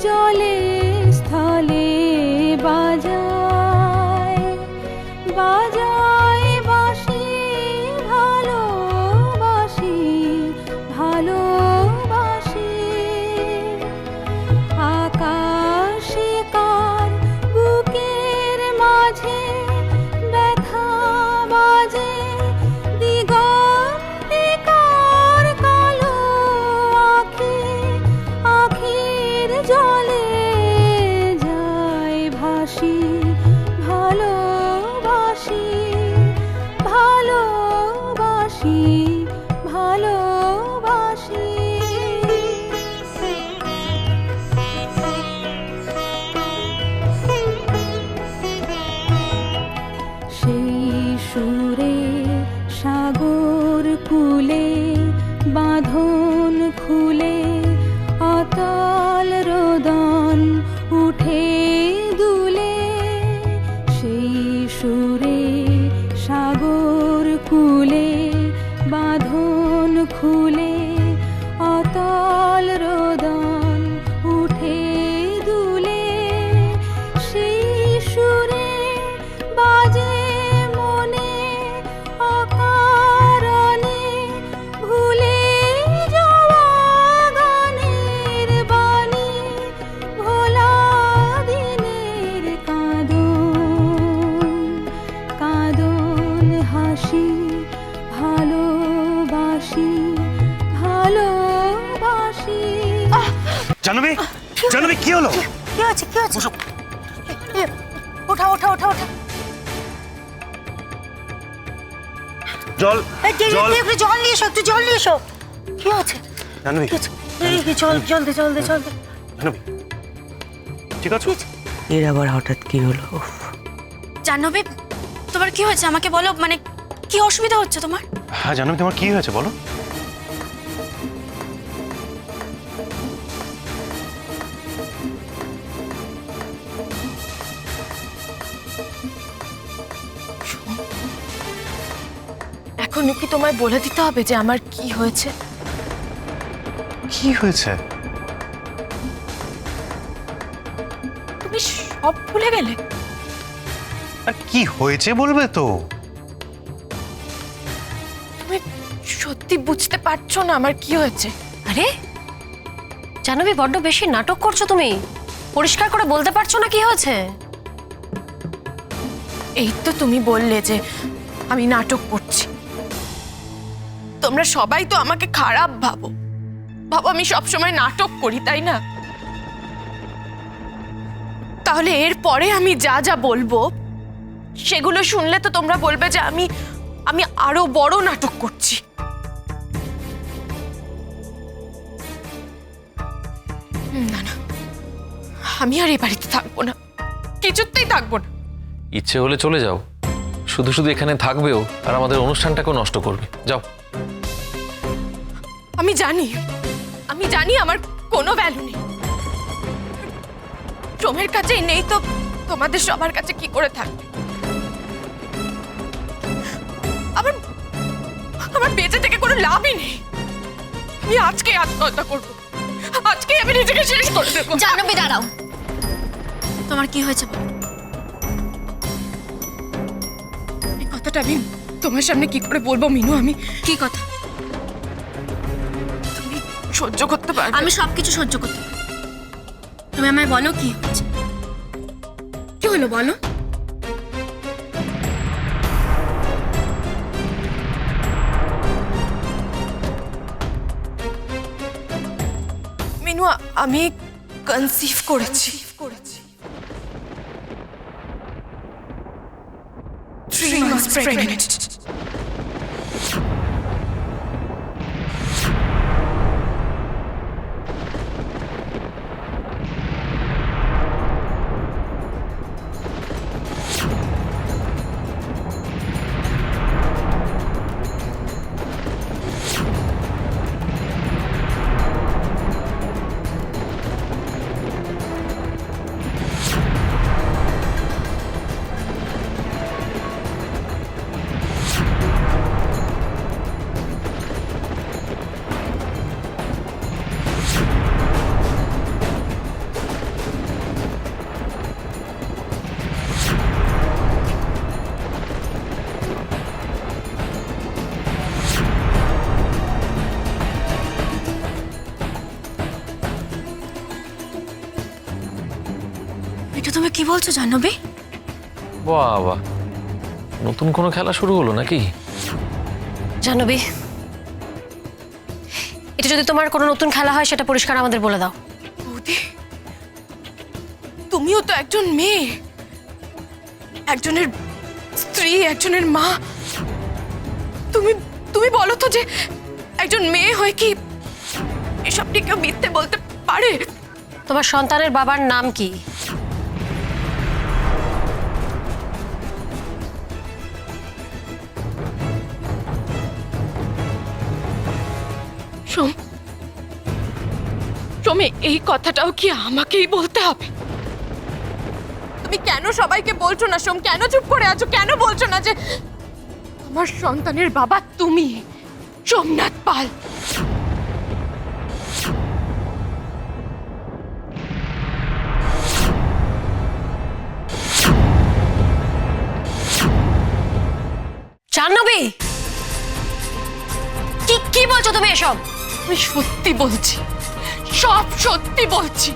জলে স্থলে বাজায় বাজায় বাঁশি ভালোবাসি ভালোবাসি আকাশে কার বুকের মাঝে ব্যথা বাজে দিগন্তে কার কালো আঁখি আখির জলে যায় ভাসি ভালোবাসি ভালোবাসি ভালোবাসি সেই সুরে সাগর কূলে বাঁধন খুলে অতল রোদন উঠে দুলে সেই সুরে সাগর কূলে বাঁধন খুলে অতল রোদন উঠে দুলে সেই সুরে বাজে মনে অকারণে ভুলে যাওয়া গানের বাণী ভোলা দিনের কাঁদন কাঁদন হাসি ভালোবাসি ভালোবাসি জাহ্নবী, জাহ্নবী কি হলো? কি হচ্ছে কি হচ্ছে? ওঠা ওঠা ওঠা ওঠা। জল জল একটু জল নিয়ে এসো, একটু জল নিয়ে এসো। কি হচ্ছে? জাহ্নবী, জল জল দে জল দে জল দে। জাহ্নবী ঠিক আছে? এর আবার হঠাৎ কি হলো? জাহ্নবী, তোমার কি হয়েছে আমাকে বলো, মানে কি অসুবিধা হচ্ছে তোমার? হ্যাঁ জাহ্নবী, তোমার কি হয়েছে বলো? এখন কি তোমায় বলে দিতে হবে যে আমার কি হয়েছে? কি হয়েছে? তুমি সব ভুলে গেলে? আর কি হয়েছে বলবে তো? তুমি সত্যি বুঝতে পারছো না আমার কি হয়েছে? আরে জাহ্নবী, বড্ড বেশি নাটক করছো তুমি। পরিষ্কার করে বলতে পারছো না কি হয়েছে? এই তো তুমি বললে যে আমি নাটক করছি। তোমরা সবাই তো আমাকে খারাপ ভাবো, ভাবো আমি সবসময় নাটক করি, তাই না? তাহলে এর পরে আমি যা যা বলবো সেগুলো শুনলে তো তোমরা বলবে যে আমি আরো বড় নাটক করছি। না না, আমি আর এই বাড়িতে থাকবো না, কিছুতেই থাকবো না। ইচ্ছে হলে চলে যাও, শুধু শুধু এখানে থাকবেও আর আমাদের অনুষ্ঠানটাকেও নষ্ট করবে। যাও। আমি জানি আমার কোনো ভ্যালু নেই। সোমের কাছেই নেই তো তোমাদের সবার কাছে কি করে থাকবে? আমার বেঁচে থেকে কোনো লাভই নেই। আমি আজকে আত্মহত্যা করবো, আজকে আমি নিজেকে শেষ করে দেবো। জাহ্নবী দাঁড়াও, তোমার কি হয়েছে বলো? এই কথাটা আমি তোমার সামনে কি করে বলবো মিনু? আমি কি কথা? তুমি সহ্য করতে পারবে? আমি সবকিছু সহ্য করতে পারি, তুমি আমায় বলো কি হয়েছে। কি হলো বলো? মিনু, আমি কনসিভ করেছি। 3 months pregnant. তুমি কি বলছো জাহ্নবী? বাবা, নতুন কোনো খেলা শুরু হলো নাকি? জাহ্নবী, এটা যদি তোমার কোনো নতুন খেলা হয় সেটা পরিষ্কার আমাদের বলে দাও। বৌদি, তুমিও তো একজন মেয়ে, একজনের স্ত্রী, একজনের মা। তুমি তুমি বলো তো যে একজন মেয়ে হয়ে কি এসবটি কেউ মিথ্যে বলতে পারে? তোমার সন্তানের বাবার নাম কি? সোম, সোমে, এই কথাটাও কি আমাকেই বলতে হবে? তুমি কেন সবাইকে বলছো না সোম? কেন চুপ করে আছো? কেন বলছো না যে আমার সন্তানের বাবা তুমি, সোমনাথ পাল? জাহ্নবী, কি কি বলছো তুমি এসব? আমি সত্যি বলছি, সব সত্যি বলছি।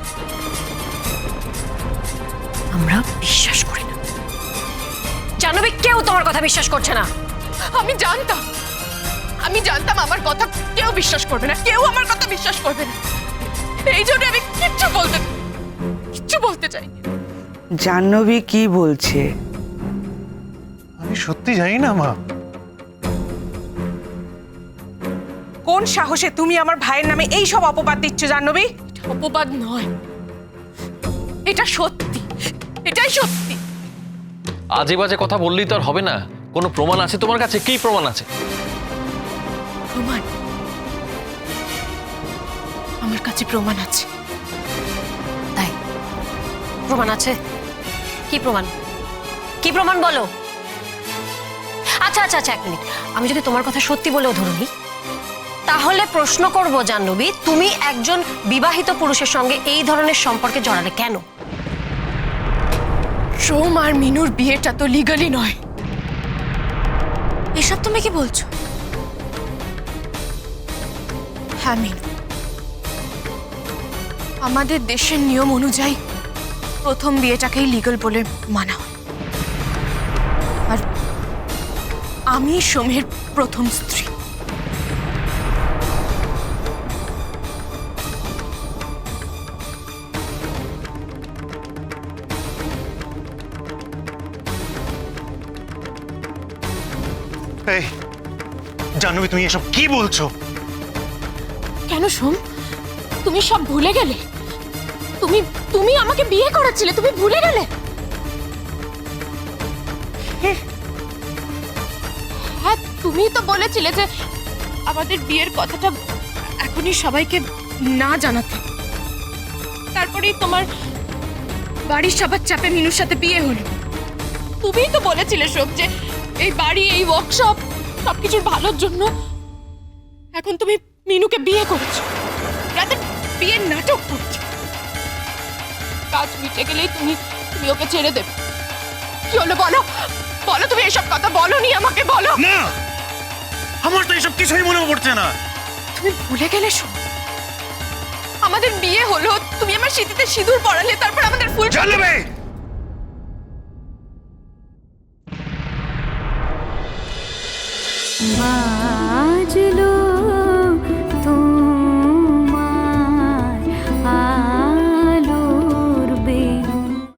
আমরা বিশ্বাস করি না। জাহ্নবী, কেউ তোমার কথা বিশ্বাস করছে না। আমি জানতাম আমার কথা কেউ বিশ্বাস করবে না, কেউ আমার কথা বিশ্বাস করবে না। এই জন্য আমি কিচ্ছু বলতে চাই। জাহ্নবী কি বলছে? আমি সত্যি জানি না মা। কোন সাহসে তুমি আমার ভাইয়ের নামে এই সব অপবাদ দিচ্ছ জাহ্নবী? এটা অপবাদ নয়, এটা সত্যি, এটাই সত্যি। আজে বাজে কথা বললেই তো আর হবে না। কোনো প্রমাণ আছে তোমার কাছে? কি প্রমাণ আছে? প্রমাণ? আমার কাছে প্রমাণ আছে। তাই প্রমাণ আছে? কি প্রমাণ? কি প্রমাণ বলো? আচ্ছা আচ্ছা আচ্ছা, 1 মিনিট। আমি যদি তোমার কথা সত্যি বলেও ধরুনি, তাহলে প্রশ্ন করব জাহ্নবী, তুমি একজন বিবাহিত পুরুষের সঙ্গে এই ধরনের সম্পর্কে জড়ালে কেন? সোম আর মিনুর বিয়েটা তো লিগালি নয়। এসব তুমি কি বলছো? হ্যাঁ মিনু, আমাদের দেশের নিয়ম অনুযায়ী প্রথম বিয়েটাকেই লিগ্যাল বলে মানা হয়। আর আমি সোমের প্রথম স্ত্রী। এই জাহ্নবী, তুমি এসব কি বলছো? কেন সোম, তুমি সব ভুলে গেলে? তুমি আমাকে বিয়ে করেছিলে, তুমি ভুলে গেলে? হ্যাঁ, তুমি তো বলেছিলে যে আমাদের বিয়ের কথাটা এখনই সবাইকে না জানাতে। তারপরেই তোমার বাড়ির সবার চাপে মিনুর সাথে বিয়ে হলো। তুমিই তো বলেছিলে সোম যে এই বাড়ি, এই ওয়ার্কশপ সবকিছুর ভালোর জন্য এখন তুমি মিনুকে বিয়ে করেছো, রাতে বিয়ের নাটক করছো। কাজ মিটে গেলেই তুমি ওকে ছেড়ে দেবে। কি হলো বলো, বলো, তুমি এসব কথা বলোনি আমাকে, বলো। না, আমার তো এসব কিছুই মনে পড়ছে না। তুমি ভুলে গেলে সোম, আমাদের বিয়ে হলো, তুমি আমার স্মৃতিতে সিঁদুর পরালে, তারপর আমাদের ফুল। জাহ্নবী, বাজলো